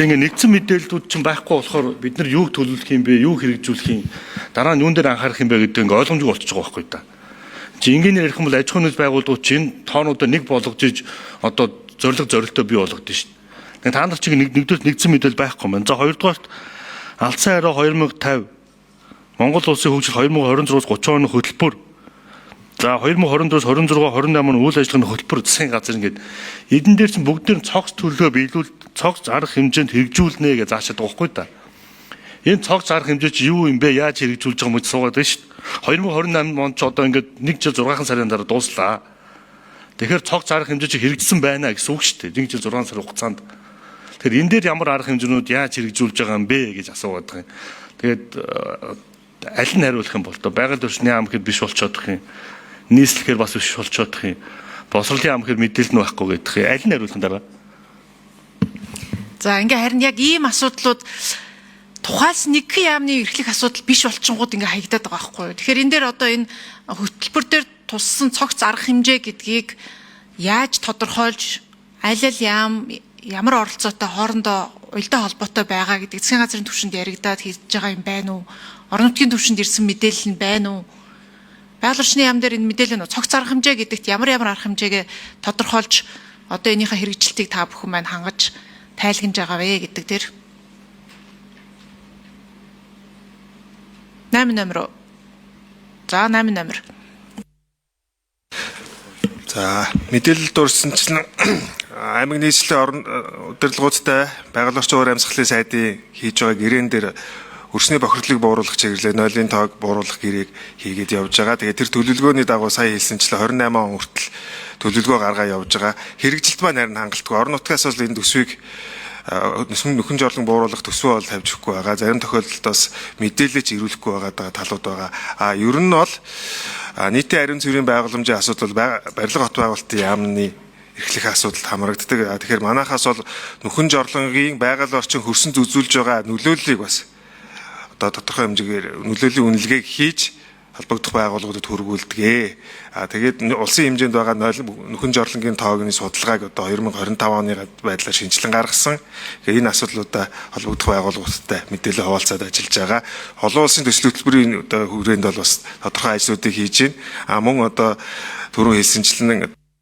Тэгэхээр нэгдсэн мэдээллүүд чинь байхгүй болохоор бид нар юуг төлөвлөх юм бэ, юуг хэрэгжүүлэх юм, дараа нь юун дээр анхаарах юм бэ гэдэг ингээ ойлгомжгүй болчихж байгаа байхгүй да. Чи ингээр ярих юм бол аж ахуйн нэгж байгууллагууд чинь тоонуудаа нэг болгож одоо зорилттой бий болгодсон шүү дээ. Тэгээ та нар чиг нэгдүгээр нэгдсэн мэдээлэл байхгүй юм. За хоёрдугаарт алдсан хараа 2050 Монгол улсын хөгжил 2026-аас 30 оны хөтөлбөр. За 2024-с 26 28 оны үйл ажиллагааны хөтөлбөр засгийн газар ингээд эдэн дээр чинь бүгд нэг цогц төлөвлөгөө биелүүл цогц арга хэмжээнд хэрэгжүүлнэ гэж заашаад байгаа байхгүй да. Энэ цогц арга хэмжээ чи юу юм бэ? Яаж хэрэгжүүлж байгаа юм гэж суугаад байна шүү дээ. 2028 онд ч одоо ингээд 1 жил 6 сарын дараа дууслаа. Тэгэхээр цогц арга хэмжээ чи хэрэгжсэн байна гэсэн үг шүү дээ. 1 жил 6 сарын хугацаанд. Тэгэхээр энэ дээр ямар арга хэмжээнүүд яаж хэрэгжүүлж байгаа юм бэ гэж асуугаад байгаа юм. Тэгээд аль нь хариулах юм бол тоо байгаль орчны ам гэхэд биш болчиходох юм. Нийслэхээр бас биш болчиходох юм. Босрлын ам гэхээр мэдээлэл нь байхгүй гэдэг юм. Аль нь хариулах нь дараа. За ингээ харин яг ийм асуудлууд тухайлс нэгэн яамны эрхлэх асуудал биш болчихгууд ингээ хаягдаад байгаа байхгүй юу. Тэгэхээр энэ дээр одоо энэ хөтөлбөр дээр туссан цогц арга хэмжээ гэдгийг яаж тодорхойлж аль яам ямар оролцоотой хоорондоо уялдаа холбоотой байгаа гэдэг засгийн газрын түвшинд яригадаад хийж байгаа юм байна уу? Орон нутгийн түвшинд ирсэн мэдээлэл нь байна уу? Байгаль орчны яам дээр энэ мэдээлэл нь цогц арга хэмжээ гэдэгт ямар арга хэмжээгээ тодорхойлж одоо энийхээ хэрэгжилтийг та бүхэн маань хангаж тайлгнаж байгаа вэ гэдэг дээр 8 номер. За 8 номер. За мэдээлэл дурсанчлан аймаг нийслэлийн орон удирдлагуудтай байгаль орчин уур амьсгалын сайдын хийж байгаа гэрээн дээр өрсний бохирдлыг бууруулах чиглэлээр нойлын тоог бууруулах гэрээг хийгээд явж байгаа. Тэгээд тэр төлөвлөгөөний дагуу сая хэлсэнчлэн 28 он хүртэл төлөвлөгөө гаргаа явж байгаа. Хэрэгжилт маань харин хангалтгүй. Орон нутгаас бол энэ төсвийг нөхөн жорлон бууруулах төсвөө бол тавьж өгөхгүй байгаа. Зарим тохиолдолд бас мэдээлэлж ирүүлэхгүй байгаа талууд байгаа. Ер нь бол нийтийн ариун цэврийн байгууламжийн асуудал барилга хот байгуулалтын яамны эрхлэх асуудалд хамрагддаг. Тэгэхээр манайхаас бол нөхөн жорлонгийн байгаль орчин хөрсөнд үзүүлж байгаа нөлөөллийг бас одоо тодорхой хэмжээгээр нөлөөллийн үнэлгээг хийж холбогдох байгууллагуудад хөргүүлдэг. Тэгээд улсын хэмжээнд байгаа нөхөн жорлонгийн тоогны судалгааг одоо 2025 оны байдлаар шинжилэн гаргасан. Энэ асуудлуудаа холбогдох байгууллагуудтай мэдээлэл хуваалцаад ажиллаж байгаа. Олон улсын төсөл хөтөлбөрийн одоо хүрээнд бол бас тодорхой ажлуудыг хийж байна. Мөн одоо түрүү хэлсэнчлэн